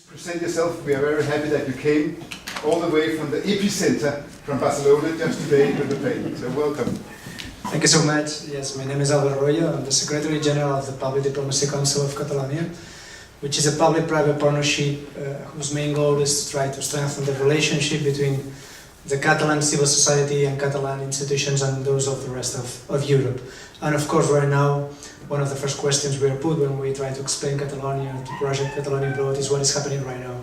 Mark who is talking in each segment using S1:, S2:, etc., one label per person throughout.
S1: present yourself. We are very happy that you came all the way from the epicenter from Barcelona just today with the plane. So welcome.
S2: Thank you so much. Yes, my name is Royo. I'm the Secretary General of the Public Diplomacy Council of Catalonia, which is a public-private partnership whose main goal is to try to strengthen the relationship between the Catalan civil society and Catalan institutions and those of the rest of Europe. And of course, right now, one of the first questions we are put when we try to explain Catalonia, to Project Catalonia Abroad, is what is happening right now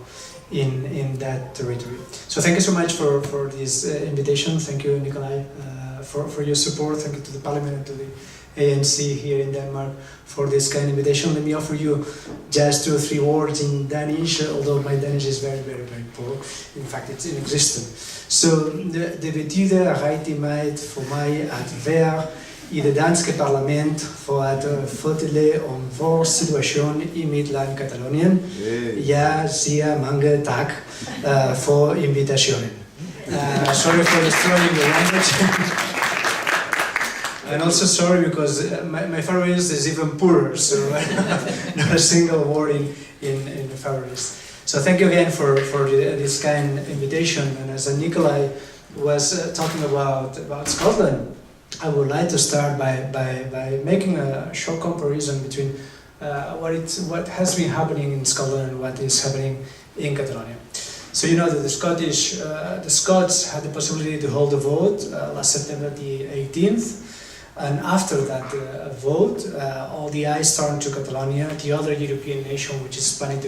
S2: in that territory. So thank you so much for this invitation. Thank you, Nikolai, for your support. Thank you to the Parliament and to the ANC here in Denmark for this kind of invitation. Let me offer you just 2 or 3 words in Danish, although my Danish is very, very, very poor. In fact, it's inexistent. Så det betyder rigtig meget for mig at være i det danske parlament for at fortælle om vores situation i mit land Catalonien. Jeg siger mange tak for invitationen. Sorry for destroying the language. And also sorry because my Faroese is even poorer, so not a single word in the Faroese. So thank you again for this kind invitation. And as Nikolai was talking about Scotland, I would like to start by making a short comparison between what has been happening in Scotland and what is happening in Catalonia. So you know that the Scots had the possibility to hold a vote last September the 18th. And after that vote, all the eyes turned to Catalonia, the other European nation which was planning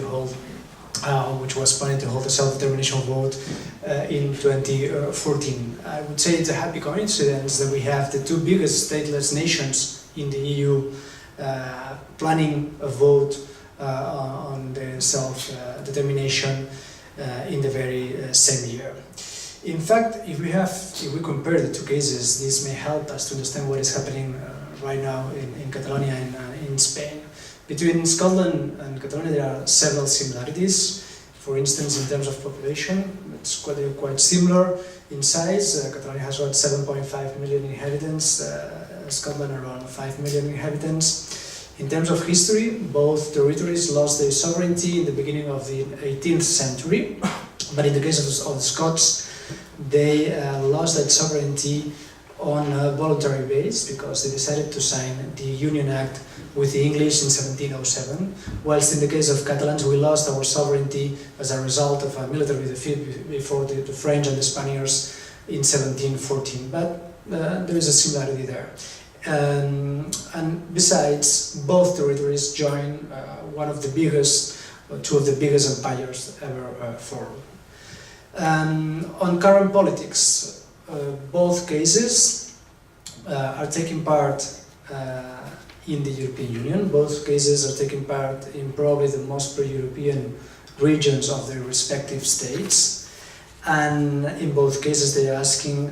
S2: to hold a self-determination vote in 2014. I would say it's a happy coincidence that we have the 2 biggest stateless nations in the EU planning a vote on the self-determination in the very same year. In fact, if we compare the 2 cases, this may help us to understand what is happening right now in Catalonia and in Spain. Between Scotland and Catalonia, there are several similarities. For instance, in terms of population, it's quite similar in size. Catalonia has around 7.5 million inhabitants, Scotland around 5 million inhabitants. In terms of history, both territories lost their sovereignty in the beginning of the 18th century, but in the case of the Scots, they lost that sovereignty on a voluntary basis because they decided to sign the Union Act with the English in 1707, whilst in the case of Catalans we lost our sovereignty as a result of a military defeat before the French and the Spaniards in 1714. But there is a similarity there. And besides, both territories joined two of the biggest empires ever formed. On current politics, both cases are taking part in the European Union. Both cases are taking part in probably the most pro-European regions of their respective states. And in both cases they are asking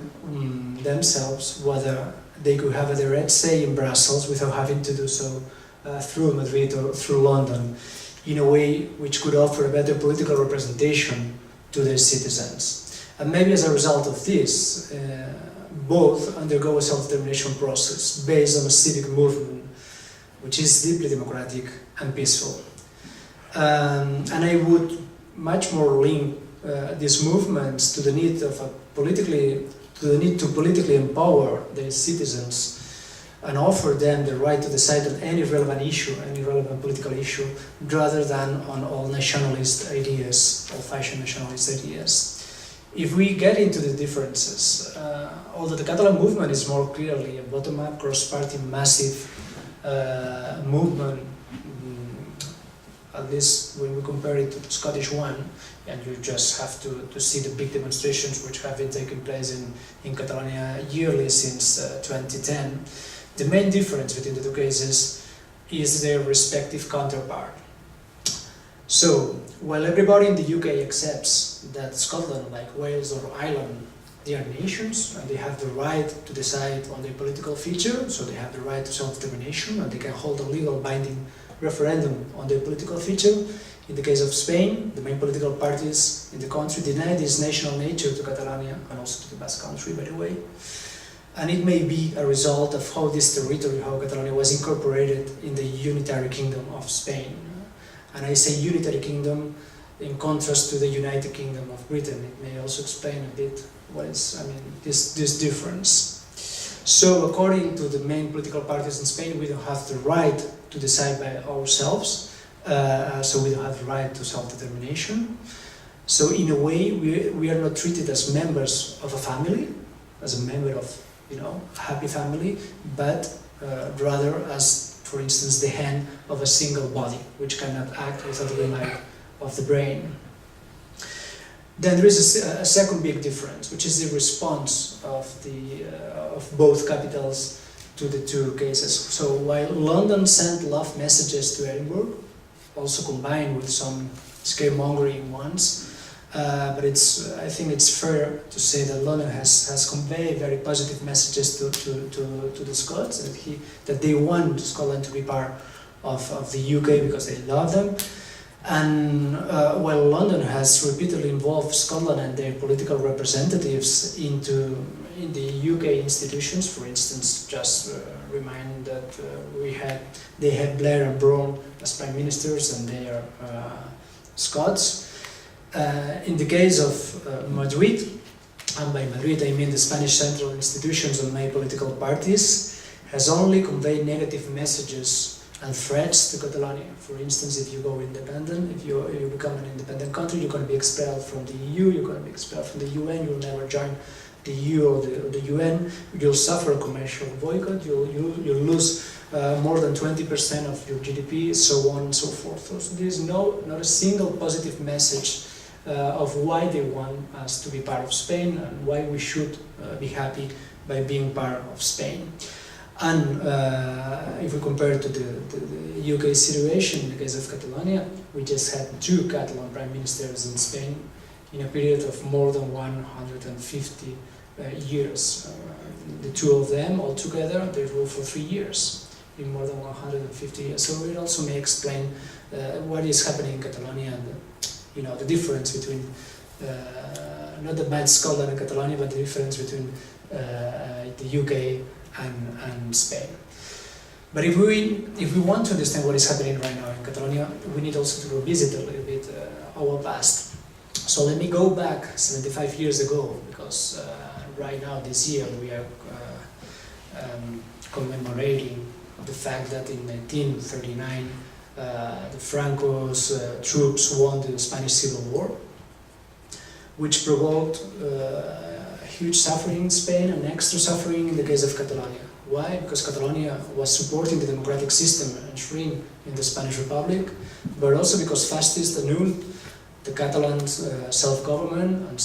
S2: themselves whether they could have a direct say in Brussels without having to do so through Madrid or through London, in a way which could offer a better political representation to their citizens. And maybe as a result of this, both undergo a self-determination process based on a civic movement which is deeply democratic and peaceful. And I would much more link these movements to the need to politically empower their citizens and offer them the right to decide on any relevant issue, any relevant political issue, rather than on all nationalist ideas, old-fashioned nationalist ideas. If we get into the differences, although the Catalan movement is more clearly a bottom-up, cross-party, massive movement, at least when we compare it to the Scottish one, and you just have to see the big demonstrations which have been taking place in Catalonia yearly since 2010, the main difference between the 2 cases is their respective counterpart. So, while everybody in the UK accepts that Scotland, like Wales or Ireland, they are nations and they have the right to decide on their political future, so they have the right to self-determination and they can hold a legal binding referendum on their political future. In the case of Spain, the main political parties in the country deny this national nature to Catalonia and also to the Basque Country, by the way. And it may be a result of how this territory, how Catalonia was incorporated in the unitary kingdom of Spain. And I say unitary kingdom in contrast to the United Kingdom of Britain. It may also explain a bit what is, this difference. So according to the main political parties in Spain, we don't have the right to decide by ourselves, so we don't have the right to self-determination. So in a way, we are not treated as members of a family, as a member of, a happy family, but rather as, for instance, the hand of a single body, which cannot act without the green light of the brain. Then there is a second big difference, which is the response of both capitals to the two cases. So while London sent love messages to Edinburgh, also combined with some scaremongering ones, but I think it's fair to say that London has conveyed very positive messages to the Scots, that they want Scotland to be part of the UK because they love them. And while London has repeatedly involved Scotland and their political representatives in the UK institutions, for instance, just remind that they had Blair and Brown as prime ministers, and they are Scots. In the case of Madrid, and by Madrid I mean the Spanish central institutions and main political parties, has only conveyed negative messages and threats to Catalonia. For instance, if you go independent, if you become an independent country, you're going to be expelled from the EU, you're going to be expelled from the UN, you'll never join the EU or the UN, you'll suffer a commercial boycott, you'll lose more than 20% of your GDP, so on and so forth. So there's not a single positive message of why they want us to be part of Spain and why we should be happy by being part of Spain. And if we compare to the UK situation, in the case of Catalonia, we just had 2 Catalan prime ministers in Spain in a period of more than 150 years. The 2 of them altogether, they ruled for 3 years in more than 150 years. So it also may explain what is happening in Catalonia and the difference between not the bad Scotland and Catalonia, but the difference between the UK and Spain. But if we want to understand what is happening right now in Catalonia, we need also to revisit a little bit our past. So let me go back 75 years ago, because right now this year we are commemorating the fact that in 1939 the Franco's troops won the Spanish Civil War, which provoked huge suffering in Spain and extra suffering in the case of Catalonia. Why? Because Catalonia was supporting the democratic system enshrined in the Spanish Republic, but also because fascists annulled the Catalans' self-government and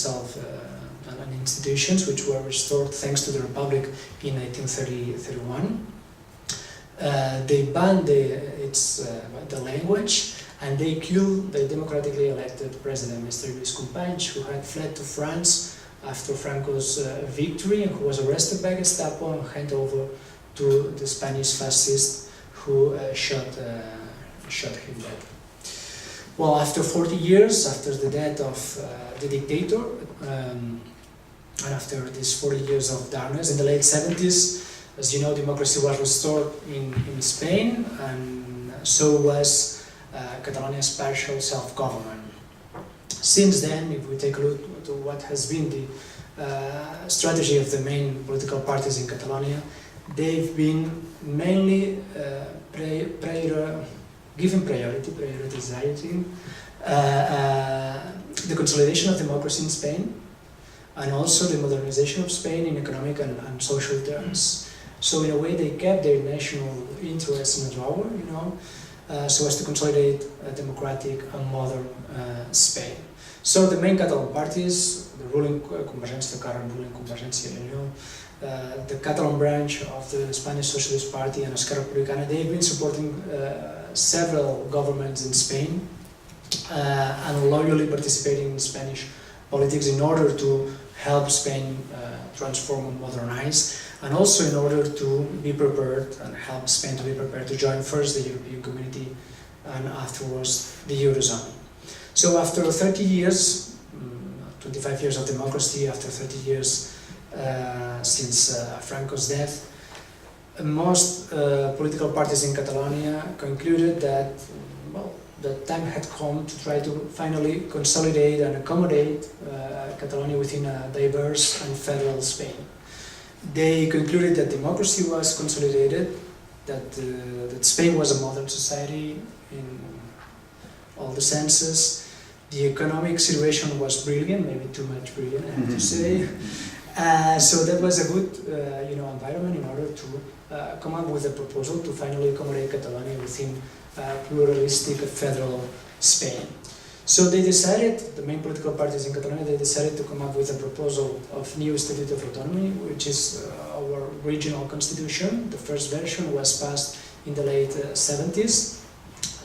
S2: institutions, which were restored thanks to the Republic in 1931. They banned the language, and they killed the democratically elected president, Mr. Lluís Companys, who had fled to France after Franco's victory, and who was arrested by Gestapo and handed over to the Spanish fascists who shot him dead. Well, after 40 years, after the death of the dictator, and after these 40 years of darkness, in the late 70s, as you know, democracy was restored in Spain, and so was Catalonia's partial self-government. Since then, if we take a look at what has been the strategy of the main political parties in Catalonia, they've been mainly prioritizing the consolidation of democracy in Spain, and also the modernization of Spain in economic and social terms. So in a way, they kept their national interests in a drawer, so as to consolidate a democratic and modern Spain. So the main Catalan parties, the ruling Convergència, the current ruling Convergència i Unió, the Catalan branch of the Spanish Socialist Party and Esquerra Republicana, they've been supporting several governments in Spain and loyally participating in Spanish politics in order to help Spain transform and modernize, and also in order to be prepared and help Spain to be prepared to join first the European Community and afterwards the Eurozone. So after 30 years, 25 years of democracy, after 30 years since Franco's death, most political parties in Catalonia concluded that well, the time had come to try to finally consolidate and accommodate Catalonia within a diverse and federal Spain. They concluded that democracy was consolidated, that Spain was a modern society in all the senses. The economic situation was brilliant, maybe too much brilliant, I have to say. So that was a good environment in order to come up with a proposal to finally accommodate Catalonia within pluralistic federal Spain. So they decided, the main political parties in Catalonia, they decided to come up with a proposal of new Statute of Autonomy, which is our regional constitution. The first version was passed in the late 70s.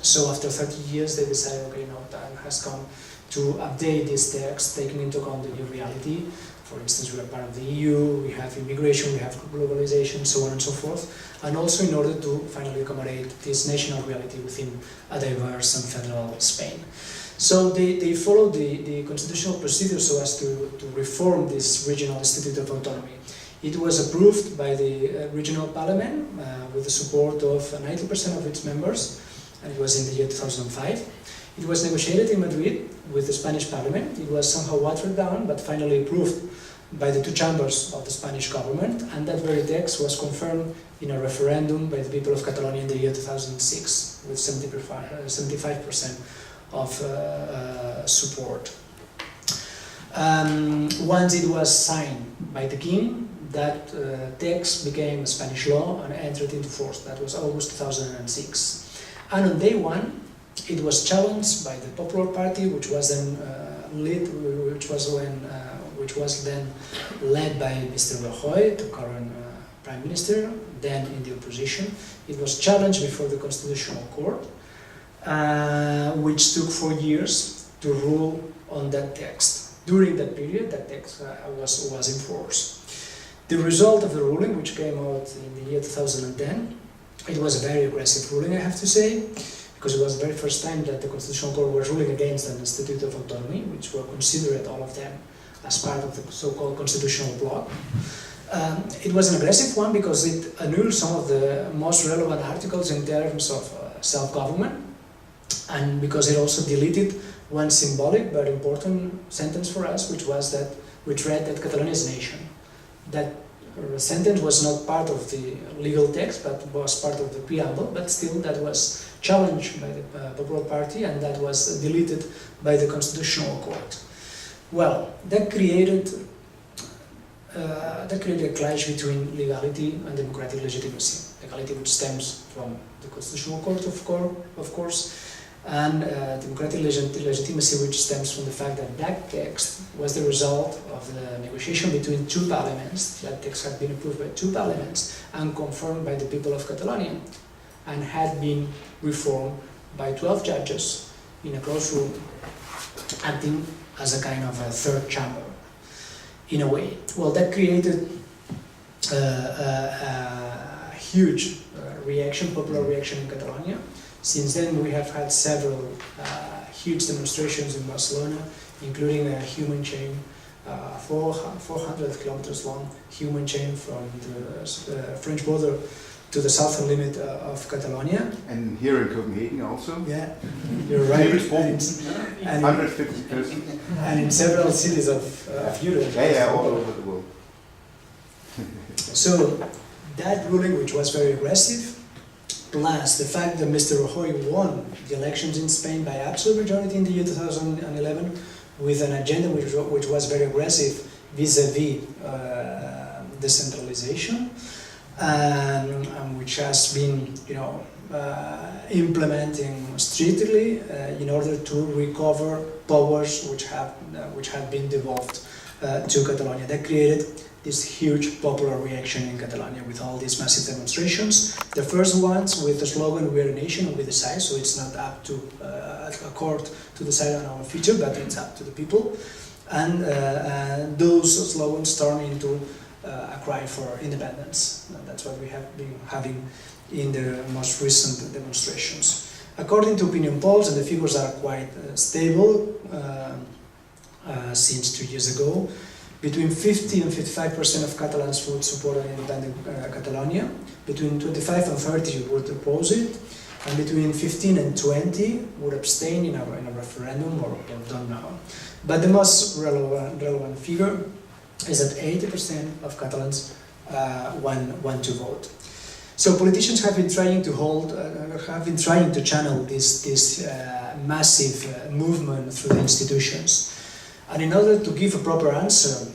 S2: So after 30 years, they decided, okay, now time has come to update this text, taking into account the new reality. For instance, we are part of the EU, we have immigration, we have globalization, so on and so forth, and also in order to finally accommodate this national reality within a diverse and federal Spain. So they followed the constitutional procedure so as to reform this regional Institute of Autonomy. It was approved by the regional parliament with the support of 90% of its members, and it was in the year 2005. It was negotiated in Madrid with the Spanish parliament. It was somehow watered down, but finally approved by the two chambers of the Spanish government, and that very text was confirmed in a referendum by the people of Catalonia in the year 2006 with 75% of support. Once it was signed by the king, that text became Spanish law and entered into force. That was August 2006. And on day one, it was challenged by the Popular Party, which was then led by Mr. Royo, the current Prime Minister, then in the opposition. It was challenged before the Constitutional Court, which took 4 years to rule on that text. During that period, that text was in force. The result of the ruling, which came out in the year 2010, it was a very aggressive ruling, I have to say, because it was the very first time that the Constitutional Court was ruling against an Institute of Autonomy, which were considered, all of them, as part of the so-called constitutional bloc. It was an aggressive one because it annulled some of the most relevant articles in terms of self-government, and because it also deleted one symbolic but important sentence for us, which read that Catalonia is a nation. That sentence was not part of the legal text, but was part of the preamble, but still that was challenged by the Popular Party, and that was deleted by the Constitutional Court. Well, that created a clash between legality and democratic legitimacy. Legality, which stems from the Constitutional Court, of course, and democratic legitimacy, which stems from the fact that that text was the result of the negotiation between two parliaments. That text had been approved by two parliaments and confirmed by the people of Catalonia, and had been reformed by 12 judges in a closed room, acting as a kind of a third chamber, in a way. Well, that created a huge reaction, popular reaction in Catalonia. Since then, we have had several huge demonstrations in Barcelona, including a human chain, 400 kilometers long human chain from the French border to the southern limit of Catalonia.
S1: And here in Copenhagen also?
S2: Yeah, you're right.
S1: And 150 persons.
S2: And in several cities of Europe.
S1: Yeah, all over the world.
S2: So that ruling, which was very aggressive, plus the fact that Mr. Royo won the elections in Spain by absolute majority in the year 2011 with an agenda which was very aggressive vis-a-vis decentralization, and which has been, implementing strictly in order to recover powers which have been devolved to Catalonia. That created this huge popular reaction in Catalonia with all these massive demonstrations. The first ones with the slogan "We are a nation and we decide," so it's not up to a court to decide on our future, but it's up to the people. And those slogans turn into a cry for independence. And that's what we have been having in the most recent demonstrations. According to opinion polls, and the figures are quite stable since 2 years ago, between 50 and 55% of Catalans would support an independent Catalonia, between 25 and 30 would oppose it, and between 15 and 20 would abstain in a referendum or don't know. But the most relevant figure is that 80% of Catalans want to vote. So politicians have been trying to channel this massive movement through the institutions. And in order to give a proper answer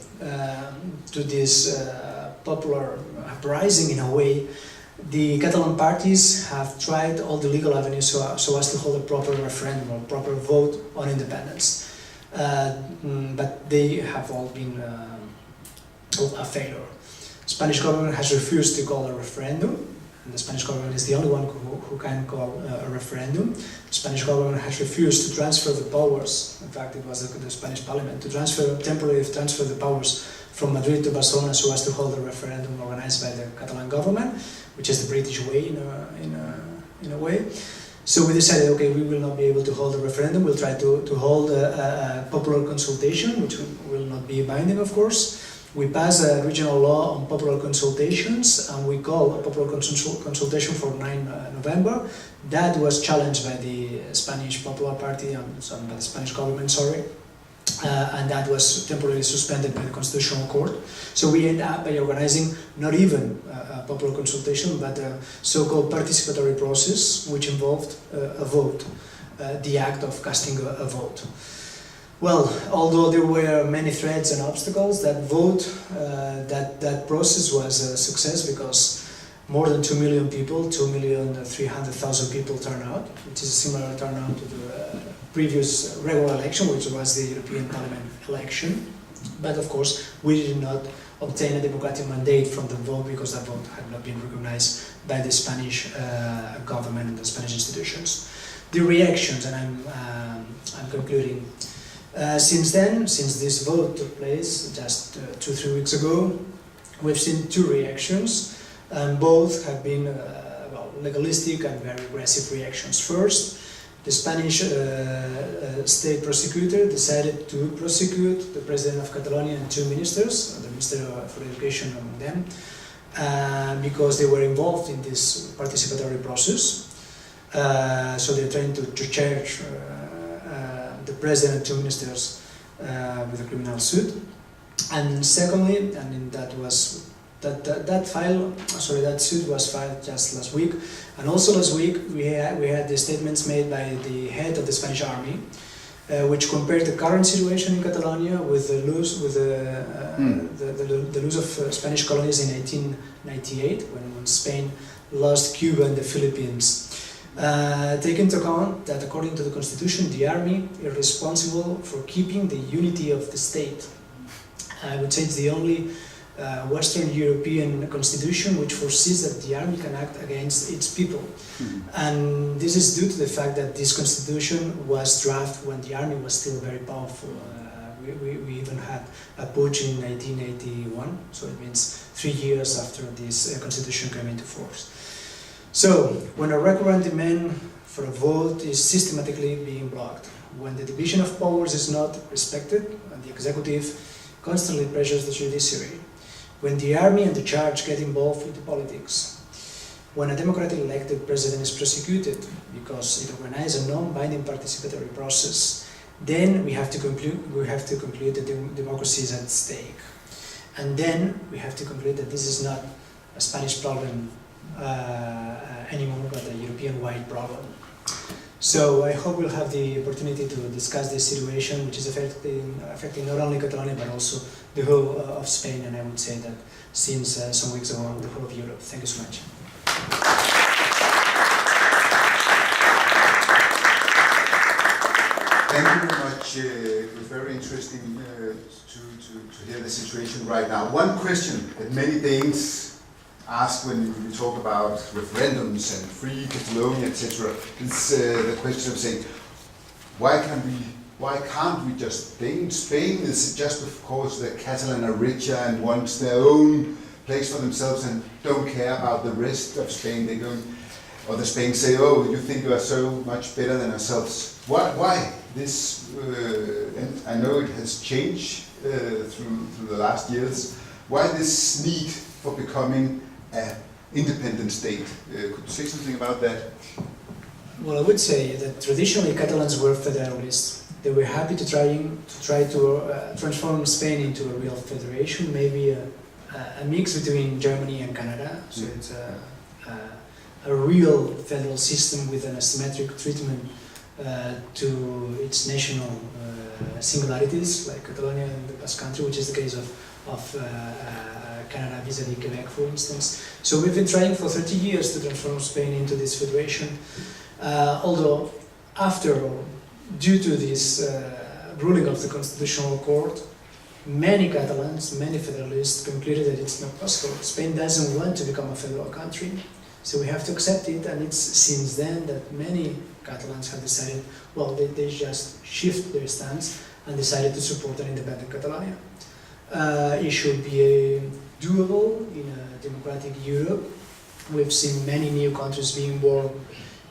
S2: to this popular uprising in a way, the Catalan parties have tried all the legal avenues so as to hold a proper referendum or proper vote on independence. But they have all been a failure. The Spanish government has refused to call a referendum. And the Spanish government is the only one who can call a referendum. The Spanish government has refused to transfer the powers. In fact, it was the Spanish parliament to temporarily transfer the powers from Madrid to Barcelona so as to hold a referendum organized by the Catalan government, which is the British way in a way. So we decided, okay, we will not be able to hold a referendum. We'll try to hold a popular consultation, which will not be binding, of course. We passed a regional law on popular consultations, and we called a popular consultation for 9 November. That was challenged by the Spanish Popular Party and by the Spanish government, sorry. And that was temporarily suspended by the Constitutional Court. So we ended up by organizing not even a popular consultation, but a so-called participatory process, which involved a vote, the act of casting a vote. Well, although there were many threats and obstacles, that that process was a success because more than 2 million people, 2,300,000 people turned out, which is a similar turnout to the previous regular election, which was the European Parliament election. But of course, we did not obtain a democratic mandate from the vote because that vote had not been recognized by the Spanish government and the Spanish institutions. The reactions, and I'm concluding. Since this vote took place just 2-3 weeks ago, we've seen two reactions, and both have been legalistic and very aggressive reactions. First, the Spanish state prosecutor decided to prosecute the president of Catalonia and two ministers, the Minister for Education among them, because they were involved in this participatory process. So they're trying to charge the president and two ministers with a criminal suit. And secondly, that suit was filed just last week. And also last week we had the statements made by the head of the Spanish army, which compared the current situation in Catalonia with the lose of Spanish colonies in 1898, when Spain lost Cuba and the Philippines. Take into account that according to the constitution, the army is responsible for keeping the unity of the state. I would say it's the only Western European constitution which foresees that the army can act against its people. And this is due to the fact that this constitution was drafted when the army was still very powerful. We even had a putsch in 1981, so it means 3 years after this constitution came into force. So, when a recurrent demand for a vote is systematically being blocked, when the division of powers is not respected, and the executive constantly pressures the judiciary, when the army and the church get involved with politics, when a democratically elected president is prosecuted because it organized a non-binding participatory process, then we have to conclude that democracy is at stake. And then we have to conclude that this is not a Spanish problem anymore, but a European-wide problem. So I hope we'll have the opportunity to discuss this situation, which is affecting not only Catalonia but also the whole of Spain, and I would say that since some weeks ago, the whole of Europe. Thank you so much.
S1: Thank you very much. It was very interesting to hear the situation right now. One question that many Danes ask when we talk about referendums and free Catalonia, etc., is the question of saying, why can't we just stay in Spain? Is it just because the Catalan are richer and want their own place for themselves and don't care about the rest of Spain? They don't, or the Spain say, oh, you think you are so much better than ourselves. Why this? And I know it has changed through the last years. Why this need for becoming an independent state? Could you say something about that?
S2: Well, I would say that traditionally Catalans were federalists. They were happy to try to transform Spain into a real federation, maybe a mix between Germany and Canada. So it's a real federal system with an asymmetric treatment to its national singularities, like Catalonia and the Basque Country, which is the case of Canada vis-à-vis Quebec, for instance. So we've been trying for 30 years to transform Spain into this federation. Although, due to this ruling of the Constitutional Court, many Catalans, many federalists concluded that it's not possible. Spain doesn't want to become a federal country, so we have to accept it, and it's since then that many Catalans have decided, well, they just shift their stance and decided to support an independent Catalonia. It should be doable in a democratic Europe. We've seen many new countries being born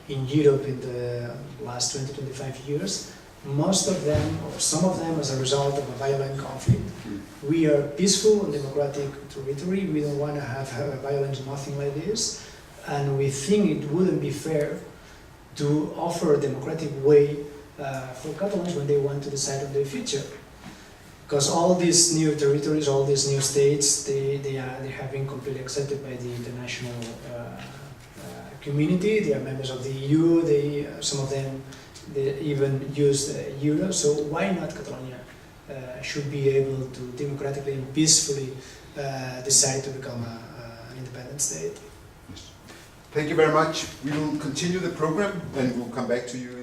S2: in Europe in the last 20-25 years. Most of them, or some of them, as a result of a violent conflict. We are peaceful and democratic territory. We don't want to have violence, nothing like this. And we think it wouldn't be fair to offer a democratic way for Catalans when they want to decide on their future. Because all these new territories, all these new states, they have been completely accepted by the international community. They are members of the EU. Some of them they even use the euro. So why not Catalonia should be able to democratically and peacefully decide to become an independent state?
S1: Thank you very much. We will continue the program and we'll come back to you